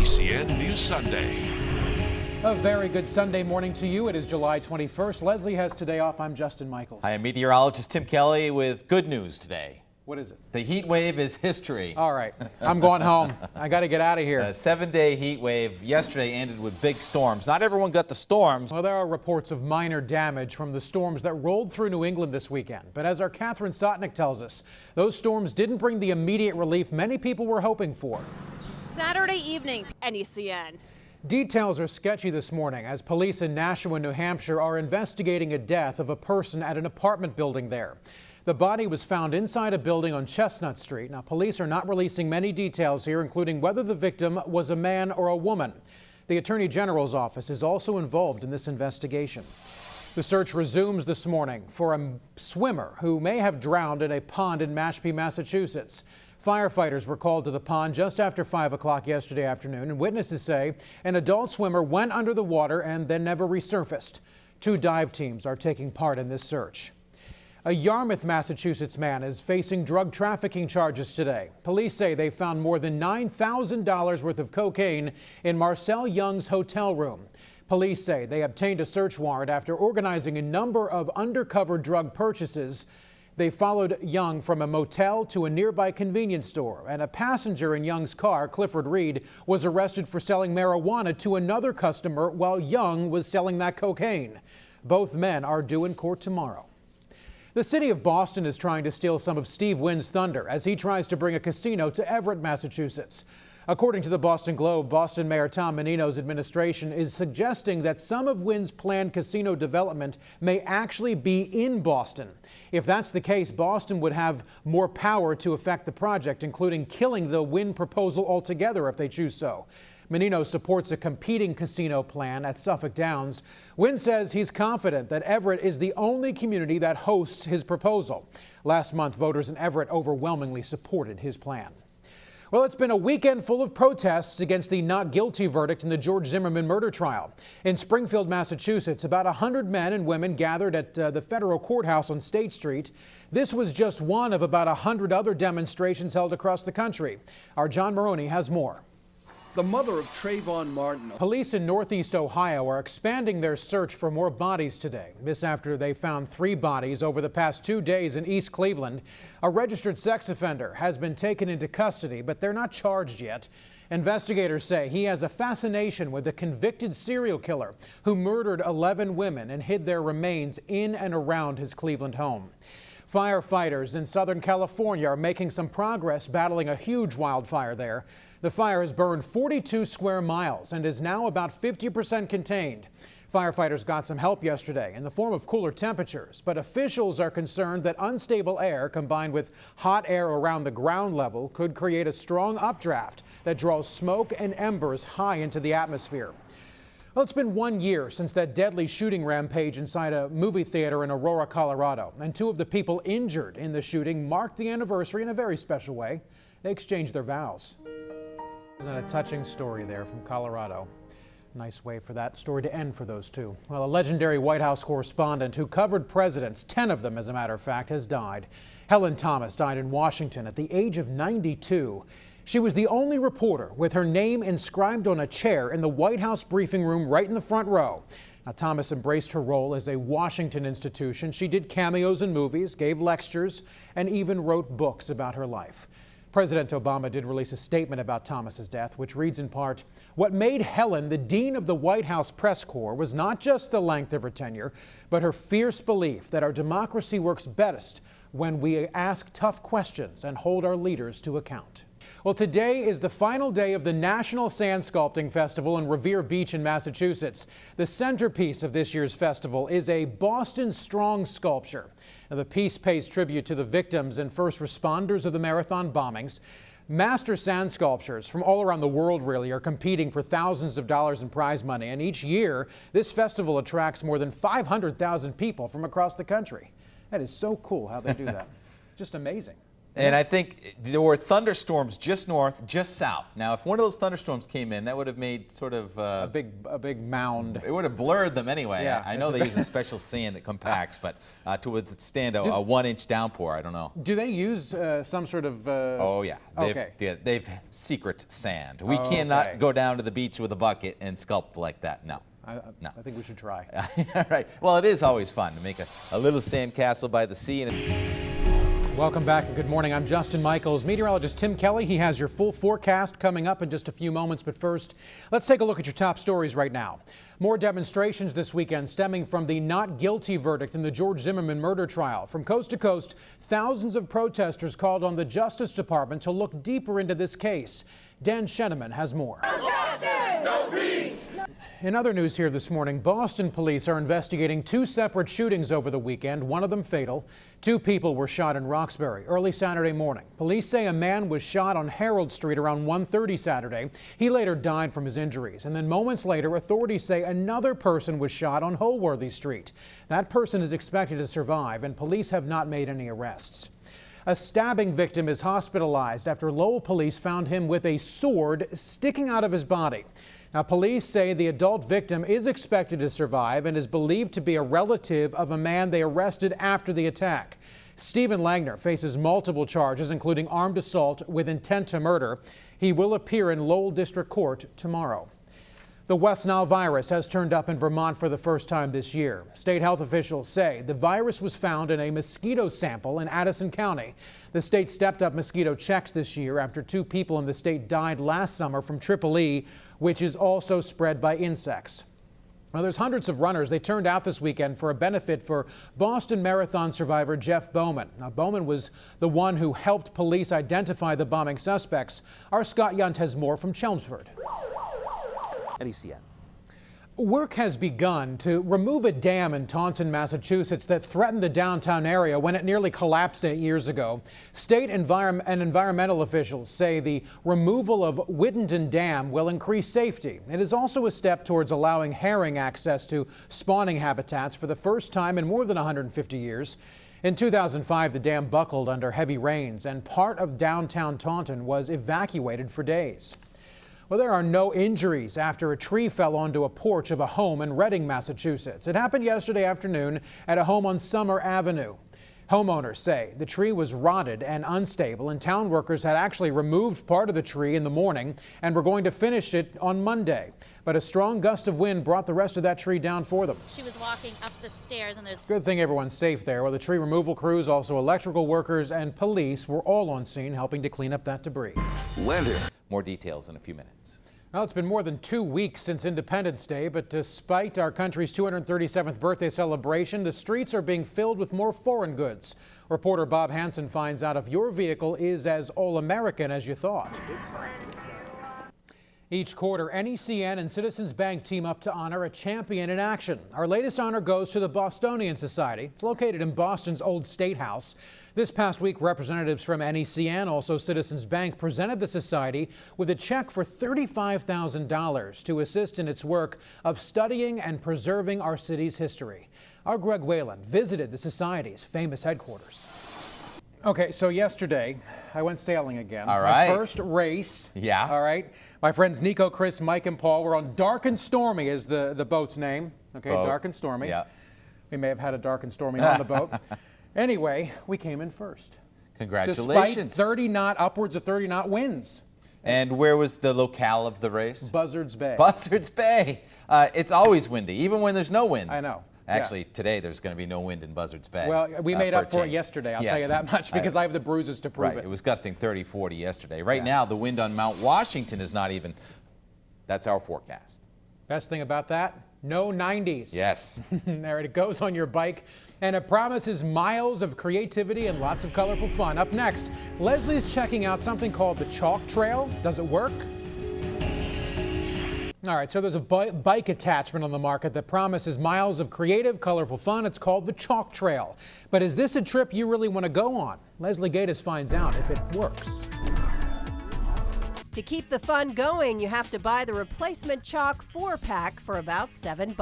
NECN News Sunday. A very good Sunday morning to you. It is July 21st. Leslie has today off. I'm Justin Michaels. I am meteorologist Tim Kelly with good news today. What is it? The heat wave is history. All right. I'm going home. I got to get out of here. A 7-day heat wave yesterday ended with big storms. Not everyone got the storms. Well, there are reports of minor damage from the storms that rolled through New England this weekend. But as our Catherine Sotnick tells us, those storms didn't bring the immediate relief many people were hoping for. Saturday evening, NECN. Details are sketchy this morning as police in Nashua, New Hampshire are investigating a death of a person at an apartment building there. The body was found inside a building on Chestnut Street. Now, police are not releasing many details here, including whether the victim was a man or a woman. The Attorney General's office is also involved in this investigation. The search resumes this morning for a swimmer who may have drowned in a pond in Mashpee, Massachusetts. Firefighters were called to the pond just after 5 o'clock yesterday afternoon, and witnesses say an adult swimmer went under the water and then never resurfaced. 2 dive teams are taking part in this search. A Yarmouth, Massachusetts man is facing drug trafficking charges today. Police say they found more than $9,000 worth of cocaine in Marcel Young's hotel room. Police say they obtained a search warrant after organizing a number of undercover drug purchases. They followed Young from a motel to a nearby convenience store, and a passenger in Young's car, Clifford Reed, was arrested for selling marijuana to another customer while Young was selling that cocaine. Both men are due in court tomorrow. The city of Boston is trying to steal some of Steve Wynn's thunder as he tries to bring a casino to Everett, Massachusetts. According to the Boston Globe, Boston Mayor Tom Menino's administration is suggesting that some of Wynn's planned casino development may actually be in Boston. If that's the case, Boston would have more power to affect the project, including killing the Wynn proposal altogether if they choose so. Menino supports a competing casino plan at Suffolk Downs. Wynn says he's confident that Everett is the only community that hosts his proposal. Last month, voters in Everett overwhelmingly supported his plan. Well, it's been a weekend full of protests against the not guilty verdict in the George Zimmerman murder trial. In Springfield, Massachusetts, about 100 men and women gathered at the federal courthouse on State Street. This was just one of about 100 other demonstrations held across the country. Our John Maroney has more. The mother of Trayvon Martin. Police in Northeast Ohio are expanding their search for more bodies today. This after they found 3 bodies over the past 2 days in East Cleveland. A registered sex offender has been taken into custody, but they're not charged yet. Investigators say he has a fascination with a convicted serial killer who murdered 11 women and hid their remains in and around his Cleveland home. Firefighters in Southern California are making some progress battling a huge wildfire there. The fire has burned 42 square miles and is now about 50% contained. Firefighters got some help yesterday in the form of cooler temperatures, but officials are concerned that unstable air combined with hot air around the ground level could create a strong updraft that draws smoke and embers high into the atmosphere. Well, it's been 1 year since that deadly shooting rampage inside a movie theater in Aurora, Colorado, and 2 of the people injured in the shooting marked the anniversary in a very special way. They exchanged their vows. Isn't that a touching story there from Colorado? Nice way for that story to end for those 2. Well, a legendary White House correspondent who covered presidents, 10 of them as a matter of fact, has died. Helen Thomas died in Washington at the age of 92. She was the only reporter with her name inscribed on a chair in the White House briefing room right in the front row. Now, Thomas embraced her role as a Washington institution. She did cameos in movies, gave lectures, and even wrote books about her life. President Obama did release a statement about Thomas's death, which reads in part, "What made Helen the dean of the White House press corps was not just the length of her tenure, but her fierce belief that our democracy works best when we ask tough questions and hold our leaders to account." Well, today is the final day of the National Sand Sculpting Festival in Revere Beach in Massachusetts. The centerpiece of this year's festival is a Boston Strong sculpture. Now, the piece pays tribute to the victims and first responders of the marathon bombings. Master sand sculptures from all around the world really are competing for thousands of dollars in prize money, and each year this festival attracts more than 500,000 people from across the country. That is so cool how they do that. Just amazing. And I think there were thunderstorms just north, just south. Now, if one of those thunderstorms came in, that would have made sort of a big mound. It would have blurred them anyway. Yeah, I know they use a special sand that compacts, but to withstand a 1-inch downpour, I don't know. Do they use some sort of? Oh yeah. They've secret sand. We cannot go down to the beach with a bucket and sculpt like that. No. No. I think we should try. Right. Well, it is always fun to make a little sand castle by the sea. Welcome back and good morning. I'm Justin Michaels. Meteorologist Tim Kelly, he has your full forecast coming up in just a few moments. But first, let's take a look at your top stories right now. More demonstrations this weekend stemming from the not guilty verdict in the George Zimmerman murder trial. From coast to coast, thousands of protesters called on the Justice Department to look deeper into this case. Dan Sheneman has more. No justice, no peace. In other news here this morning, Boston police are investigating two separate shootings over the weekend, one of them fatal. 2 people were shot in Roxbury early Saturday morning. Police say a man was shot on Herald Street around 1:30 Saturday. He later died from his injuries. And then moments later, authorities say another person was shot on Holworthy Street. That person is expected to survive, and police have not made any arrests. A stabbing victim is hospitalized after Lowell police found him with a sword sticking out of his body. Now, police say the adult victim is expected to survive and is believed to be a relative of a man they arrested after the attack. Stephen Langner faces multiple charges, including armed assault with intent to murder. He will appear in Lowell District Court tomorrow. The West Nile virus has turned up in Vermont for the first time this year. State health officials say the virus was found in a mosquito sample in Addison County. The state stepped up mosquito checks this year after 2 people in the state died last summer from Triple E, which is also spread by insects. Now, there's hundreds of runners. They turned out this weekend for a benefit for Boston Marathon survivor Jeff Bowman. Now, Bowman was the one who helped police identify the bombing suspects. Our Scott Yunt has more from Chelmsford. NECN. Work has begun to remove a dam in Taunton, Massachusetts that threatened the downtown area when it nearly collapsed 8 years ago. State and environmental officials say the removal of Whittington Dam will increase safety. It is also a step towards allowing herring access to spawning habitats for the first time in more than 150 years. In 2005, the dam buckled under heavy rains, and part of downtown Taunton was evacuated for days. Well, there are no injuries after a tree fell onto a porch of a home in Reading, Massachusetts. It happened yesterday afternoon at a home on Summer Avenue. Homeowners say the tree was rotted and unstable, and town workers had actually removed part of the tree in the morning and were going to finish it on Monday. But a strong gust of wind brought the rest of that tree down for them. She was walking up the stairs and there's... Good thing everyone's safe there. Well, the tree removal crews, also electrical workers and police were all on scene helping to clean up that debris. Weather. More details in a few minutes. Well, it's been more than 2 weeks since Independence Day, but despite our country's 237th birthday celebration, the streets are being filled with more foreign goods. Reporter Bob Hansen finds out if your vehicle is as all-American as you thought. Each quarter, NECN and Citizens Bank team up to honor a champion in action. Our latest honor goes to the Bostonian Society. It's located in Boston's Old State House. This past week, representatives from NECN, also Citizens Bank, presented the society with a check for $35,000 to assist in its work of studying and preserving our city's history. Our Greg Whalen visited the society's famous headquarters. Okay, so yesterday I went sailing again. All right. My first race. Yeah. All right. My friends Nico, Chris, Mike, and Paul were on Dark and Stormy is the boat's name. Okay, Boat. Dark and Stormy. Yeah. We may have had a Dark and Stormy on the boat. Anyway, we came in first. Congratulations. Despite upwards of 30 knot winds. And where was the locale of the race? Buzzards Bay. Buzzards Bay. It's always windy, even when there's no wind. I know. Actually, today there's going to be no wind in Buzzards Bay. Well, we made up for it yesterday, I'll tell you that much, because I have the bruises to prove it. It was gusting 30, 40 yesterday. Right now, the wind on Mount Washington is not even, that's our forecast. Best thing about that, no 90s. Yes. There it goes on your bike, and it promises miles of creativity and lots of colorful fun. Up next, Leslie's checking out something called the Chalk Trail. Does it work? All right, so there's a bike attachment on the market that promises miles of creative, colorful fun. It's called the Chalk Trail. But is this a trip you really want to go on? Leslie Gatiss finds out if it works. To keep the fun going, you have to buy the replacement chalk 4-pack for about $7.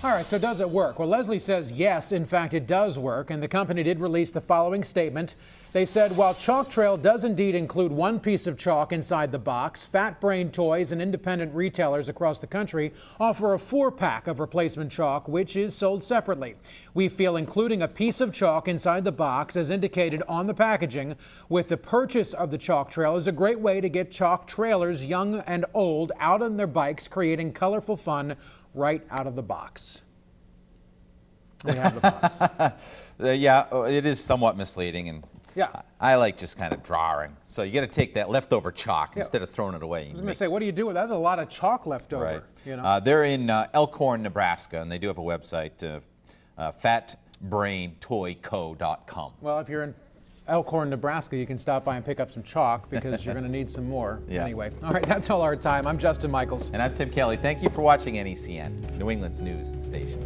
All right, so does it work? Well, Leslie says yes, in fact, it does work, and the company did release the following statement. They said, while Chalk Trail does indeed include one piece of chalk inside the box, Fat Brain Toys and independent retailers across the country offer a 4-pack of replacement chalk, which is sold separately. We feel including a piece of chalk inside the box, as indicated on the packaging, with the purchase of the Chalk Trail is a great way to get chalk trailers, young and old, out on their bikes, creating colorful fun right out of the box. We have the box. Yeah, it is somewhat misleading, and yeah, I like just kind of drawing. So you got to take that leftover chalk instead of throwing it away. I was going to say, what do you do with that? That's a lot of chalk left over. Right. You know? They're in Elkhorn, Nebraska, and they do have a website, fatbraintoyco.com. Well, if you're in Elkhorn, Nebraska, you can stop by and pick up some chalk because you're going to need some more. Yeah. Anyway, all right, that's all our time. I'm Justin Michaels. And I'm Tim Kelly. Thank you for watching NECN, New England's news station.